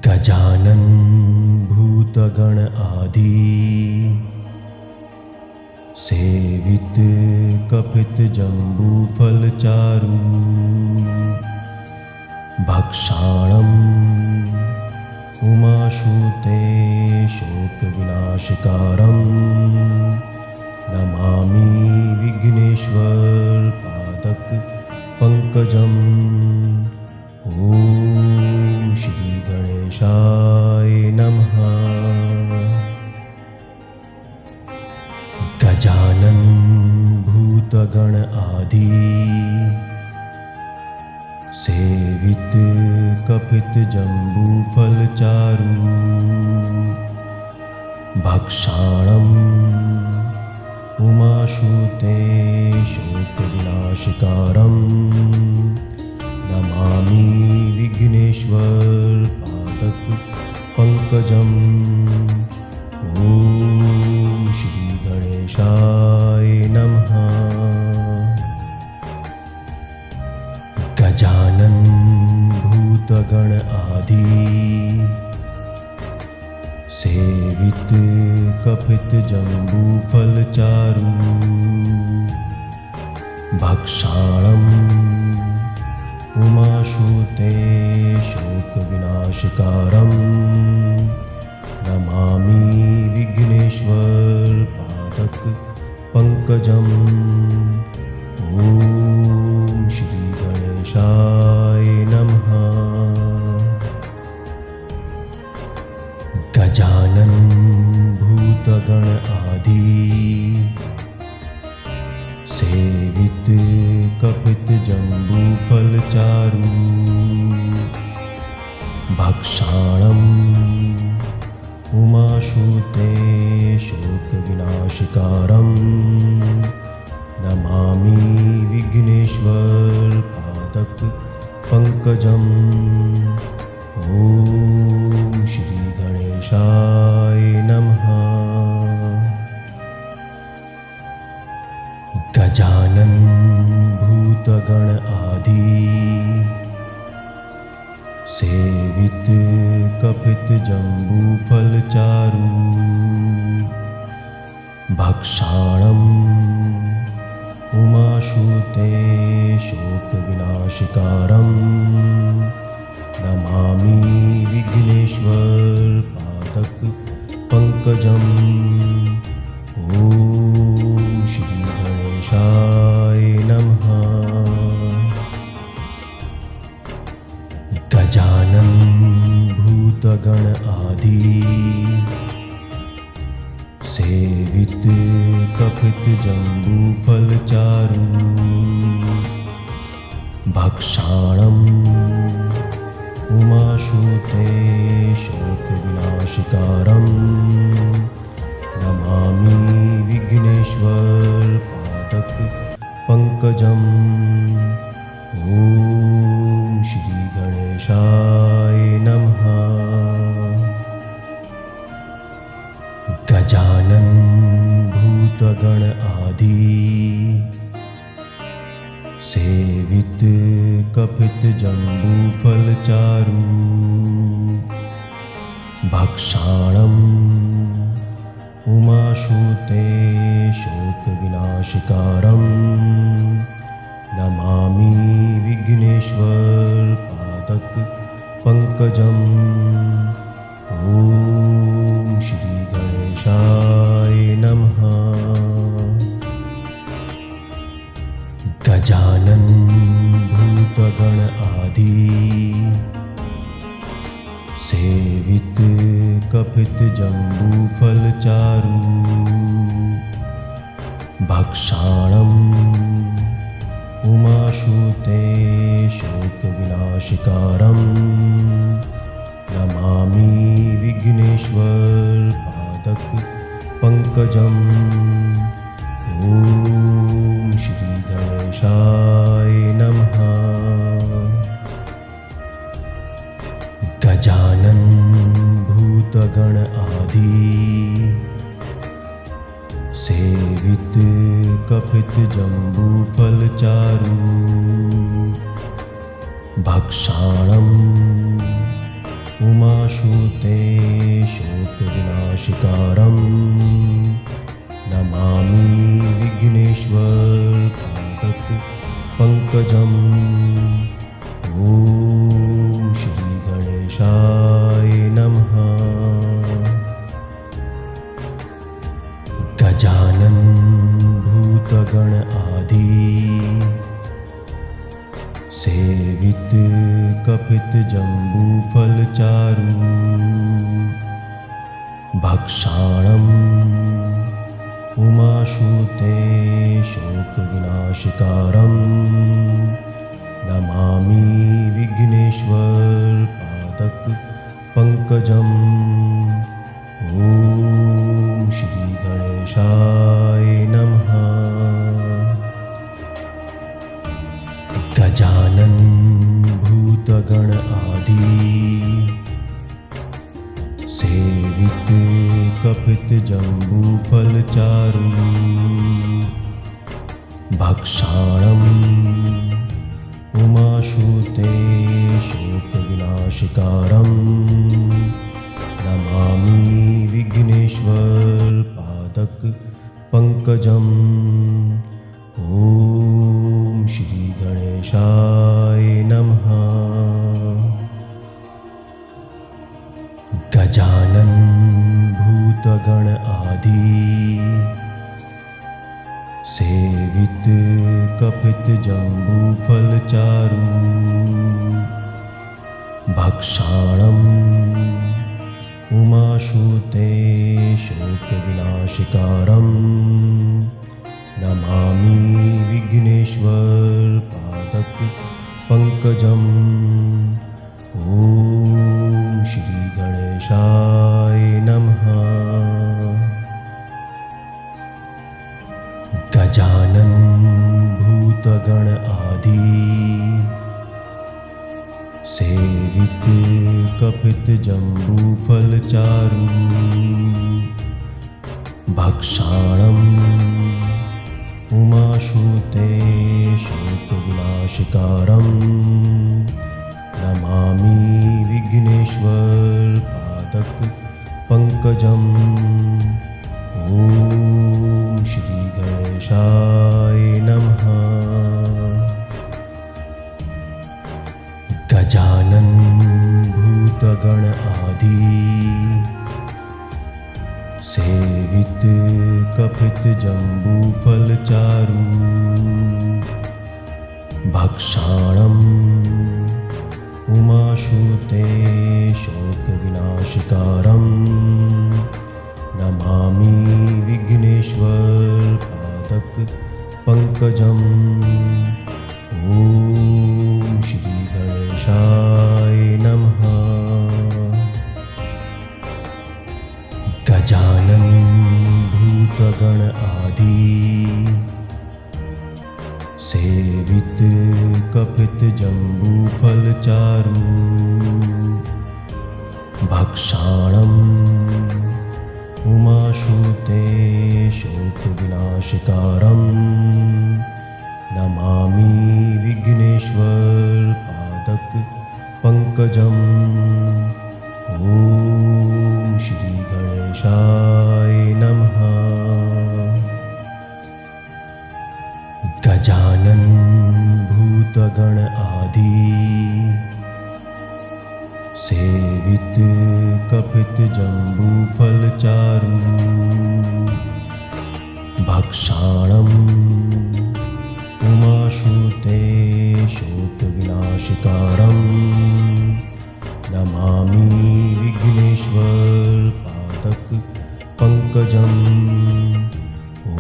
गजानन भूतगण आदि सेवित कपित जम्बूफल चारु भक्षाणम् उमाशुते शोक विनाशकारम् नमामि विघ्नेश्वर पादक पंकजम्। ओम श्री गणेशाय नमः। गजानन भूतगण आदि सेवित कपित जम्बूफल चारु भक्षाणम् उमाशुते शोक विनाशकारम् नमामि विघ्नेश्वर पादक पंकजम्। ओम श्री गणेशाय नमः। गजानन भूतगण आदि सेवित कपित जम्बूफल चारु भक्षाणम् उमाशुते शोक विनाशकारम् नमामि विघ्नेश्वर पादक पंकजम्। ओम श्री गणेशाय नमः। गजानन भूतगण आदि सेवित कपित जम्बूफल चारु भक्षाणम् उमाशुते शोक विनाशकारम् नमामि विघ्नेश्वर पादक पंकजम्। ओम श्री गणेशाय नमः। गजानन भूतगण आदि सेवित कपित जम्बूफल चारु भक्षाणम् उमाशुते शोक विनाशकारम् नमामि विघ्नेश्वर पादक पंकजम्। ओम श्री गणेशाय नमः। गजानन भूतगण आदि सेवित कपित जम्बूफल चारु भक्षाणम् उमाशुते शोक विनाशकारम् नमामि विघ्नेश्वर पादक पंकजम्। ओम श्री गणेशाय नमः। गजानन भूतगण आदि सेवित कपित जम्बूफल चारु भक्षाणम् उमाशुते शोक विनाशकारम् नमामि विघ्नेश्वर पादक पंकजम्। ओम श्री गणेशाय नमः। गजानन भूतगण आदि सेवित कपित जम्बूफल चारु भक्षाणम् उमाशुते शोक विनाशकारम् नमामि विघ्नेश्वर पादक पंकजम्। ओम श्री गणेशाय नमः। गजानन भूतगण आदि सेवित कपित जम्बूफल चारु भक्षाणम् उमाशुते शोकविनाशकारं नमामि विघ्नेश्वर पादपङ्कजम्। ॐ श्रीगणेशाय नमः। गजानन भूतगण आदि सेवित कपित जम्बूफलचारु भक्षाणम् उमाशुते शोकविनाशकारं नमामि विघ्नेश्वर पादपङ्कजम्। ॐ श्रीगणेशाय नमः। गजानन भूतगण आदि सेवित कपित जम्बूफलचारु भक्षाणम् उमाशुते शोकविनाशकारं नमामि विघ्नेश्वर पादपङ्कजम्। ॐ श्रीगणेशाय नमः। गजानन भूतगण आदि सेवित कपित जम्बूफलचारु भक्षाणम् उमाशुते शोकविनाशकारं नमामि विघ्नेश्वर पादपङ्कजम्। ॐ श्रीगणेशाय नमः। गजानन भूतगण आदि सेवित कपित जम्बूफलचारु भक्षाणम् उमाशुते शोकविनाशकारं नमामि विघ्नेश्वर पादपङ्कजम्। ॐ श्रीगणेशाय नमः। गजानन भूतगण आदि सेवित कपित जम्बूफलचारु भक्षाणम् उमाशुते शोकविनाशकारं नमामि विघ्नेश्वर पादपङ्कजम्। ॐ श्रीगणेशाय नमः। गजानन भूतगण आदि सेवित कपित जम्बूफलचारु भक्षाणम् उमाशुते शोकविनाशकारं नमामि विघ्नेश्वर पादपङ्कजम्। ॐ श्रीगणेशाय नमः। गजानन भूतगण आदि सेवित कपित जम्बूफलचारु भक्षाणम् उमाशुते शोकविनाशकारं नमामि विघ्नेश्वर पादपङ्कजम्। ॐ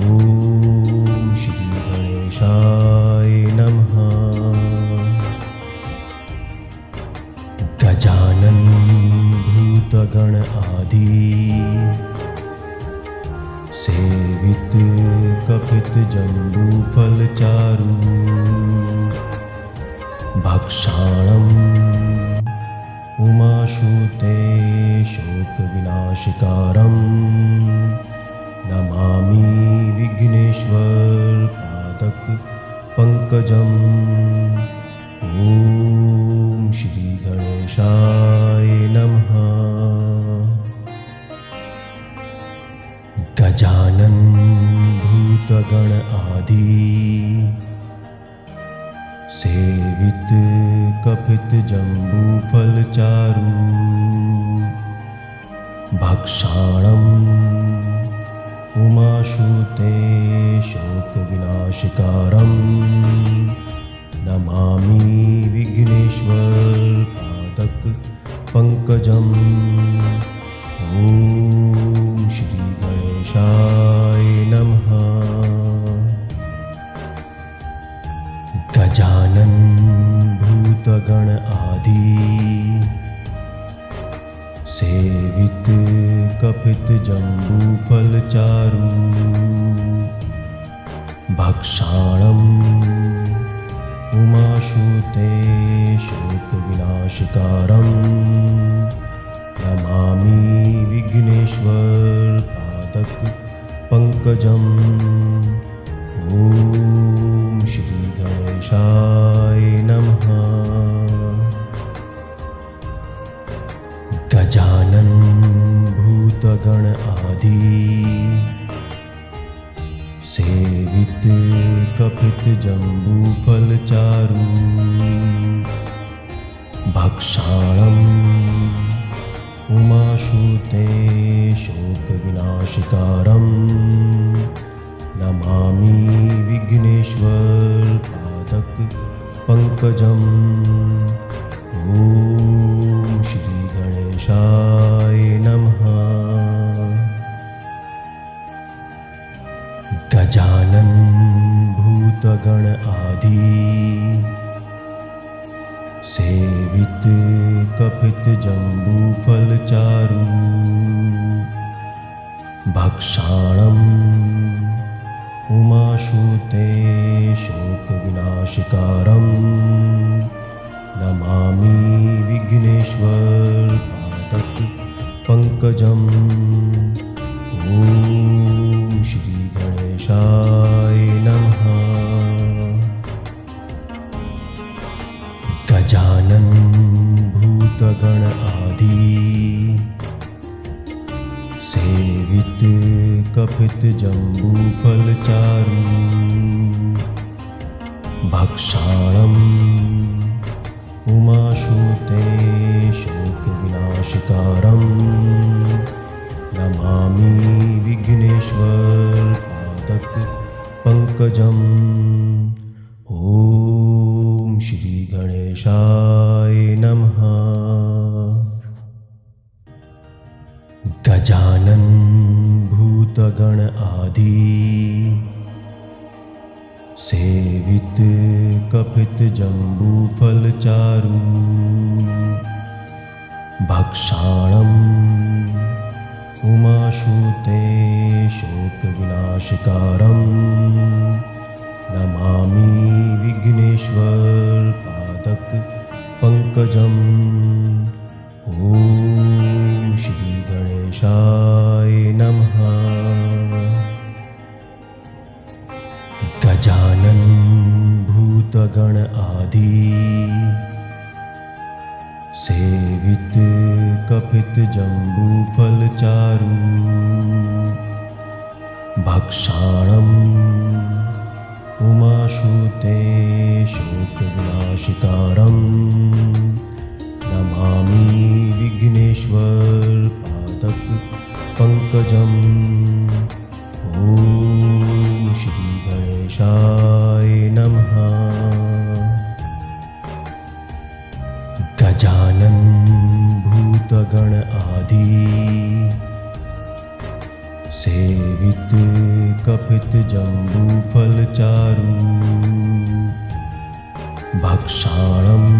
श्रीगणेशाय नमः। गजानन भूतगण आदि सेवित कपित जम्बूफलचारु भक्षाणम् उमाशुते शोकविनाशकारं नमामि विघ्नेश्वर पादपङ्कजम्। ॐ श्रीगणेशाय नमः। भूतगण आदि सेवित कपित जम्बूफल चारु भक्षाणम् उमाशुते शोक विनाशकारम् नमामि विघ्नेश्वर पादक पंकजम्। ओम श्री गणेशाय नमः। गजानन भूतगण आदि सेवित कपित जम्बूफल चारु भक्षाणम् उमाशुते शोक विनाशकारम् नमामि विघ्नेश्वर पादक पंकजम्। ओम श्री गणेशाय नमः। गजानन भूतगण आदि सेवित कपित जम्बूफल चारु भक्षाणम् उमाशुते शोक विनाशकारम् नमामि विघ्नेश्वर पादक पंकजम्। ओम श्री गणेशाय नमः। गजानन भूतगण आदि सेवित कपित जम्बूफल चारु भक्षाणम् उमाशुते शोक विनाशकारम् नमामि विघ्नेश्वर पादक पंकजम्। ओम श्री गणेशाय नमः। गजानन भूतगण आदि सेवित कपित जम्बूफल चारु भक्षाणम् उमाशुते शोक विनाशकारम् नमामि विघ्नेश्वर पादक पंकजम्। ओम श्री गणेशाय नमः। गजानन भूतगण आदि सेवित कपित जम्बूफल चारु भक्षाणम् उमाशुते शोक विनाशकारम् नमामि विघ्नेश्वर पादक पंकजम्। ओम श्री गणेशाय नमः। गजानन भूतगण आदि सेवित कपित जम्बूफल चारु भक्षाणम् उमाशुते शोक विनाशकारम् नमामि विघ्नेश्वर पादक पंकजम्। ओम श्री गणेशाय नमः। गजानन भूतगण आदि सेवित कपित जम्बूफल चारु भक्षाणम्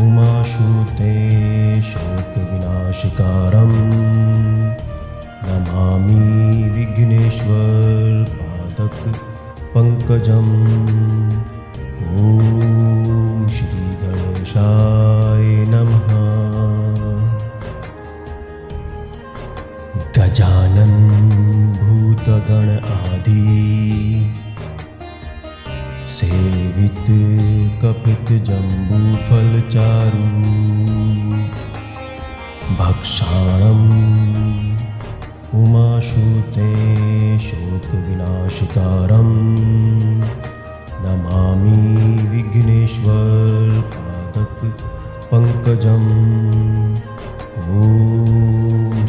उमाशुते शोक विनाशकारम् नमामि विघ्नेश्वर पादक पंकजम्। ओम श्री गणेशाय नमः। गजानन भूतगण आदि सेवित कपित जम्बूफल चारु भक्षाणम् उमाशुते शोकविनाशकारं नमामि विघ्नेश्वरपादपङ्कजम्। ॐ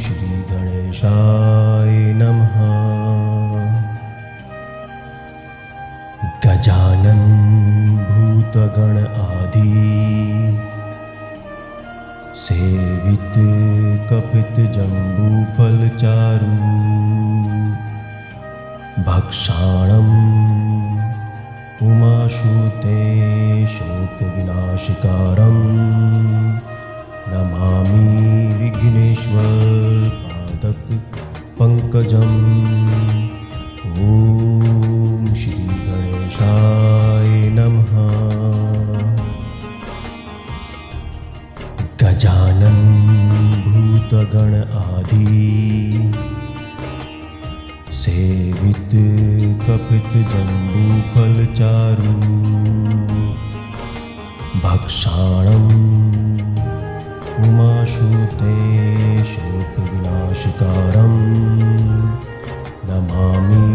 श्रीगणेशाय नमः। गजानन भूतगण आदि सेवित कपित जम्बूफलचारु भक्षाणम् उमाशुते शोकविनाशकारं नमामि विघ्नेश्वरपादपङ्कजम्। ॐ श्रीगणेशाय नमः। गजानन भूतगण आदि सेवित कपित जम्बूफलचारु भक्षाणम् उमाशुते शोकविनाशकारं नमामि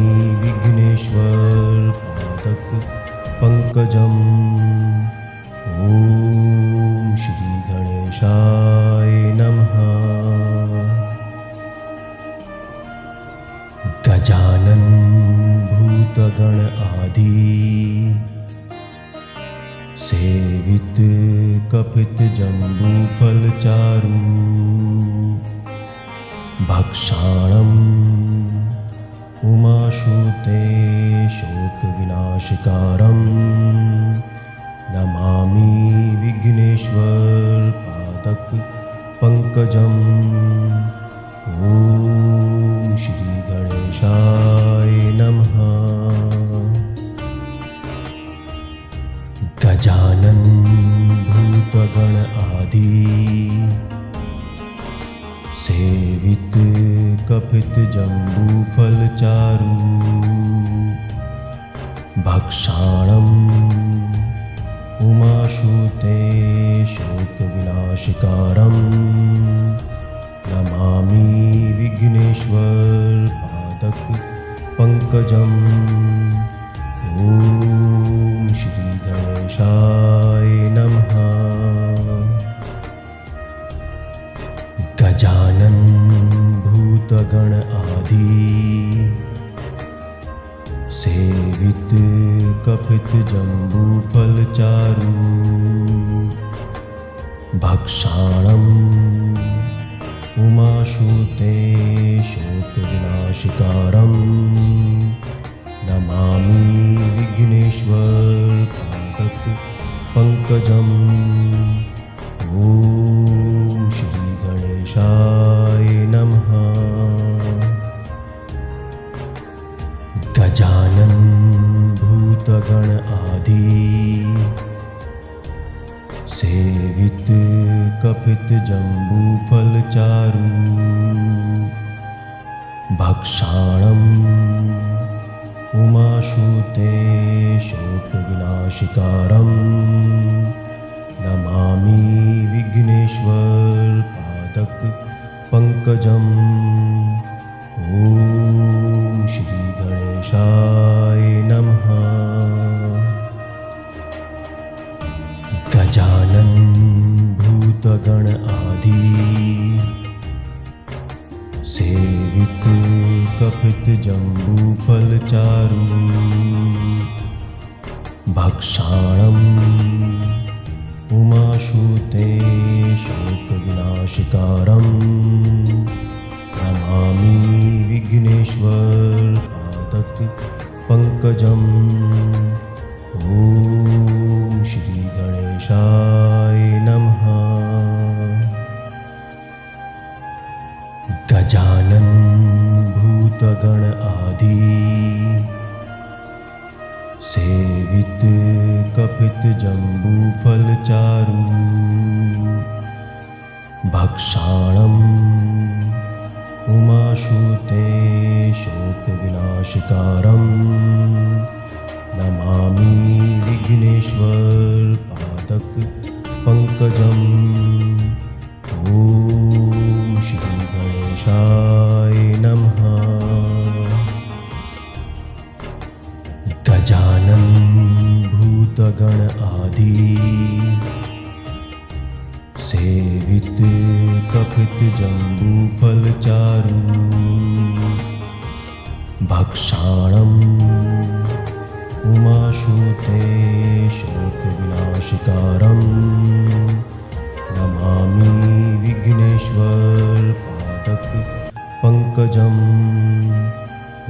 विघ्नेश्वरपादपङ्कजम्। ॐ श्रीगणेशाय नमः। गजानन भूतगण आदि सेवित कपित जम्बूफलचारु भक्षाणम् उमाशुते शोकविनाशकारं नमामि विघ्नेश्वरपादपङ्कजम्। ॐ श्रीगणेशाय नमः। गजानन भूतगण आदि सेवित कपित जम्बूफलचारु भक्षाणम् उमाशुते शोकविनाशकारं नमामि विघ्नेश्वरपादपङ्कजम्। ॐ श्रीगणेशाय नमः। गजानन भूतगण आदि सेवित कपित जम्बूफलचारु भक्षाणम् उमाशुते शोकविनाशकारं नमामि विघ्नेश्वरपादपङ्कजम्। ॐ श्रीगणेशाय नमः। गजानन भूतगण आदि सेवित कपित जम्बूफलचारु भक्षाणम् उमाशुते शोकविनाशकारं नमामि विघ्नेश्वरपादपङ्कजम्। ॐ श्रीगणेशाय नमः। गजानन भूतगण आदि सेवित कपित जम्बूफलचारु भक्षाणम् उमाशुते शोकविनाशकारं नमामि विघ्नेश्वरपादपङ्कजम्। ॐ श्रीगणेशाय नमः। गजानन भूतगण आदि सेवित कपित जम्बूफलचारु भक्षाणम् उमाशुते शोकविनाशकारं नमामि विघ्नेश्वरपादपङ्कजम्। ॐ श्रीगणेशाय नमः। सेवित कपित जम्बूफलचारु भक्षाणम् उमाशुते शोकविनाशकारं नमामि विघ्नेश्वर पादक पंकजम्।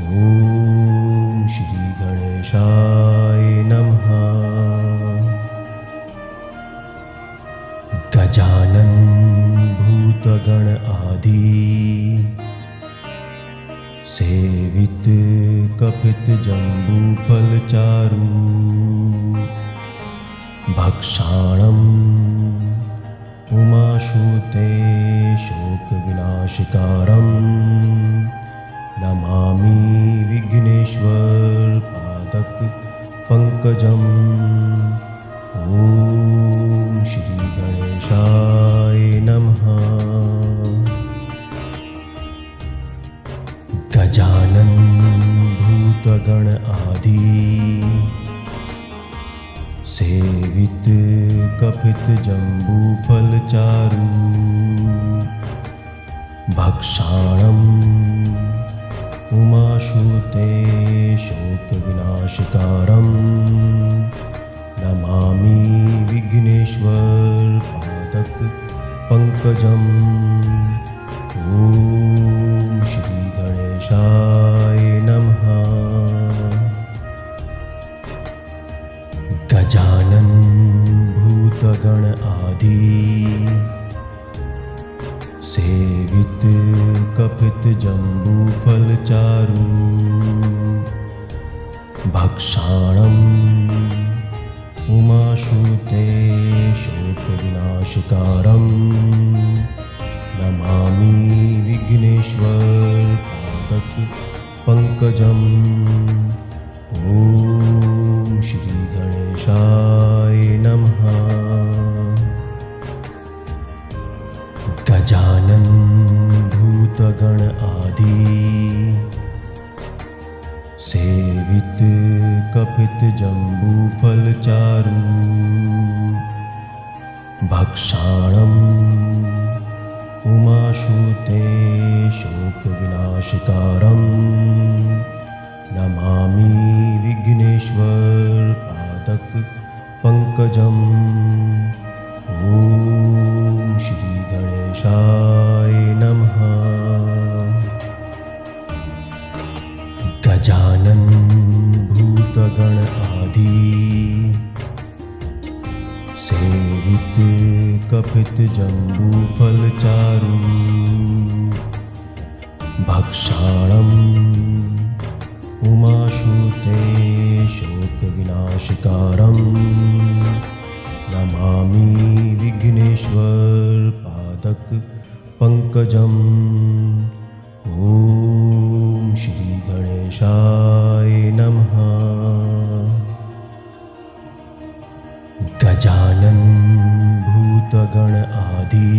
ॐ श्री गणेशाय नमः। गजानन भूतगण आदि सेवित कपित जम्बूफलचारु भक्षाणम् उमाशुते शोकविनाशकारं नमामि विघ्नेश्वर पादक पंकजम्। ॐ श्री गणेशाय नमः। गजानन भूतगण आदि सेवित कपित जम्बूफलचारु भक्षाणम् उमाशुते शोकविनाशकारं नमामि विघ्नेश्वर पादक पंकजम्। ॐ श्री गणेशाय नमः। गजानन भूतगण आदि सेवित कपित जम्बूफलचारु भक्षाणम् उमाशुते शोकविनाशकारं नमामि विघ्नेश्वर पादक पंकजम्। ॐ श्री गणेशाय नमः। गजानन भूतगण आदि सेवित कपित जम्बूफलचारु भक्षाणम् उमाशुते शोकविनाशकारं नमामि विघ्नेश्वर पादक पंकजम्। ॐ श्री गणेशाय नमः। गजानन भूतगण आदि सेवित कपित जम्बूफलचारु भक्षाणम् उमाशुते शोकविनाशकारं नमामि विघ्नेश्वर पादक पंकजम्। ॐ श्री गणेशाय नमः। गजानन भूतगण आदि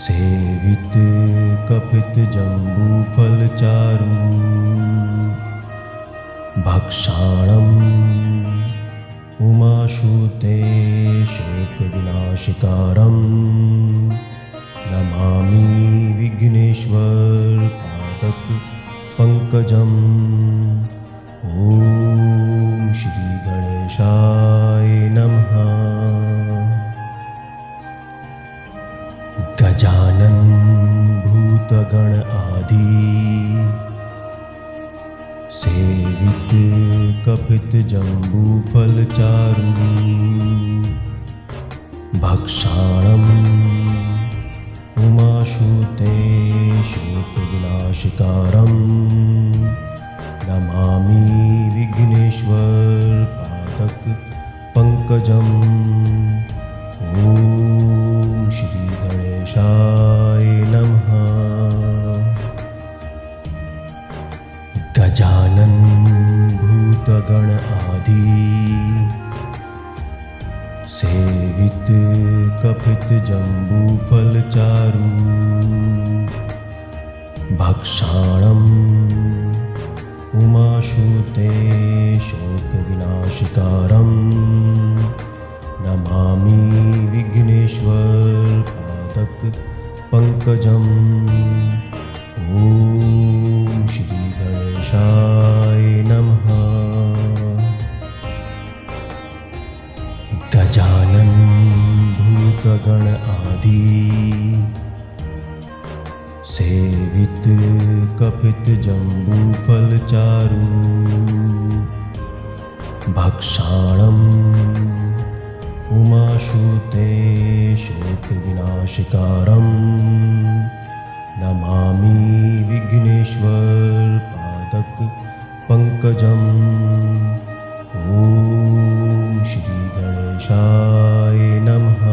सेवित कपित जम्बूफलचारु भक्षाणम् उमाशुते शोकविनाशकारं नमामि विघ्नेश्वर पादक पंकजम्। ॐ श्री गणेशाय नमः। गजानन भूतगण आदि सेवित कपित जम्बूफलचारु भक्षाणम् उमाशुते शोकविनाशकारं नमामि विघ्नेश्वर पादक पंकजम्। ॐ श्री गणेशाय नमः। गजानन भूतगण आदि सेवित कपित जम्बूफलचारु भक्षाणम् उमाशुते शोकविनाशकारं नमामि विघ्नेश्वर पादक पंकजम्। ॐ श्री गणेशाय नमः। गजानन भूतगण आदि सेवित कपित जम्बूफल चारु भक्षाणम् उमाशुते शोकविनाशकारम्। नमामि विघ्नेश्वर पादक पंकजम्। ॐ श्री गणेशाय नमः।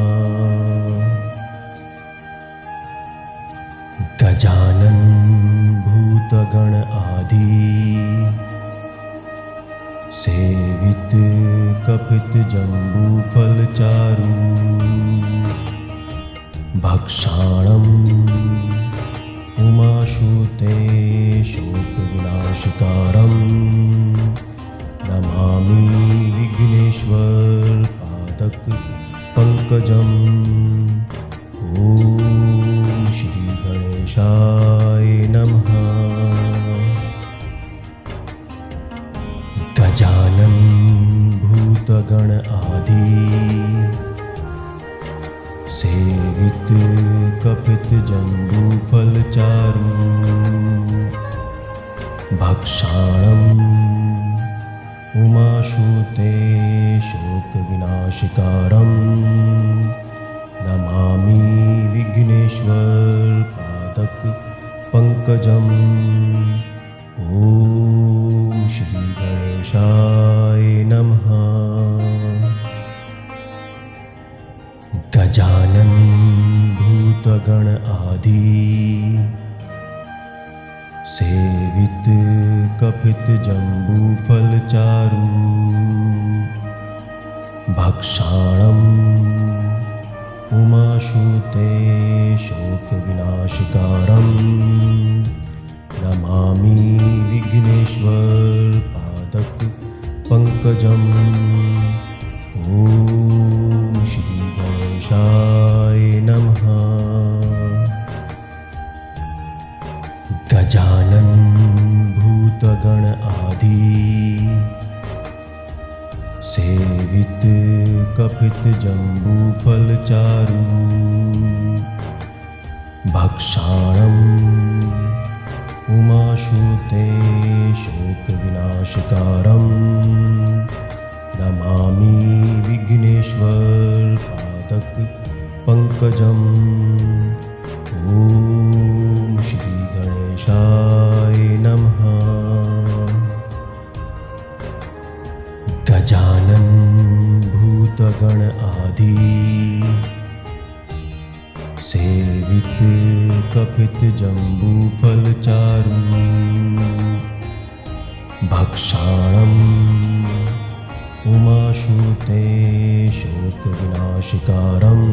गजानन भूतगण आदि सेवित कपित जम्बूफल चारु भक्षाणम् उमाशुते शोकविनाशकारम्। नमामि विघ्नेश्वर पादक पंकजम्। ॐ श्री गणेशाय नमः। गजानन भूतगण आदि सेवित कपित जम्बूफल चारु भक्षाणम् उमाशुते शोकविनाशकारम्। नमामि विघ्नेश्वर पादक पंकजम्। ॐ श्री गणेशाय नमः। गजानन भूतगण आदि सेवित कपित जम्बूफल चारु भक्षाणम् उमाशुते शोकविनाशकारम्। नमामि विघ्नेश्वर पादक पंकजम्। ॐ श्री गणेशाय नमः। गजानन भूतगण आदि सेवित कपित जम्बूफल चारु भक्षाणम् उमाशुते शोकविनाशकारम्। नमामि विघ्नेश्वर पादक पंकजम्। ॐ श्री गणेशाय नमः। गजानन भूतगण आदि सेवित कपित जम्बूफल चारु भक्षाणम् उमाशुते शोकविनाशकारम्।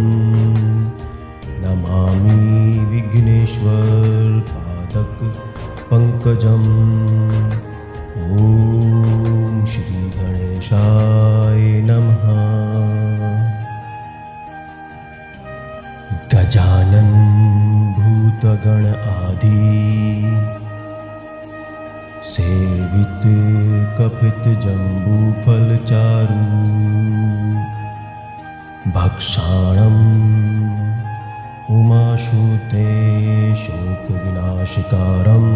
नमामि विघ्नेश्वर पादक पंकजम्। ॐ श्री गणेशाय नमः। गजानन भूतगण आदि सेवित कपित जम्बूफल चारु भक्षाणम् उमाशुते शोकविनाशकारम्।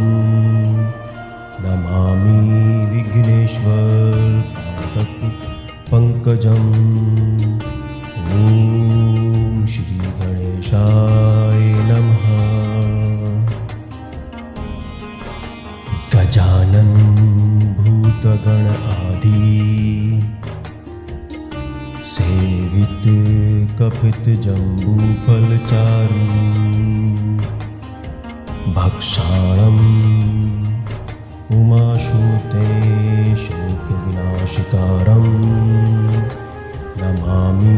नमामि विघ्नेश्वर पादक पंकजम्। ॐ श्री गणेशाय नमः। गजानन भूतगण आदि सेवित कपित जम्बूफल चारु भक्षाणम् उमाशुते शोकविनाशकारम्। नमामि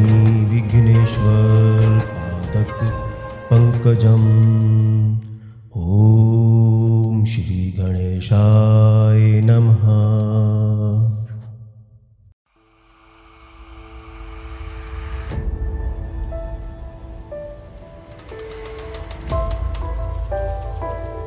विघ्नेश्वर पादक पंकजम्। ॐ श्री गणेशाय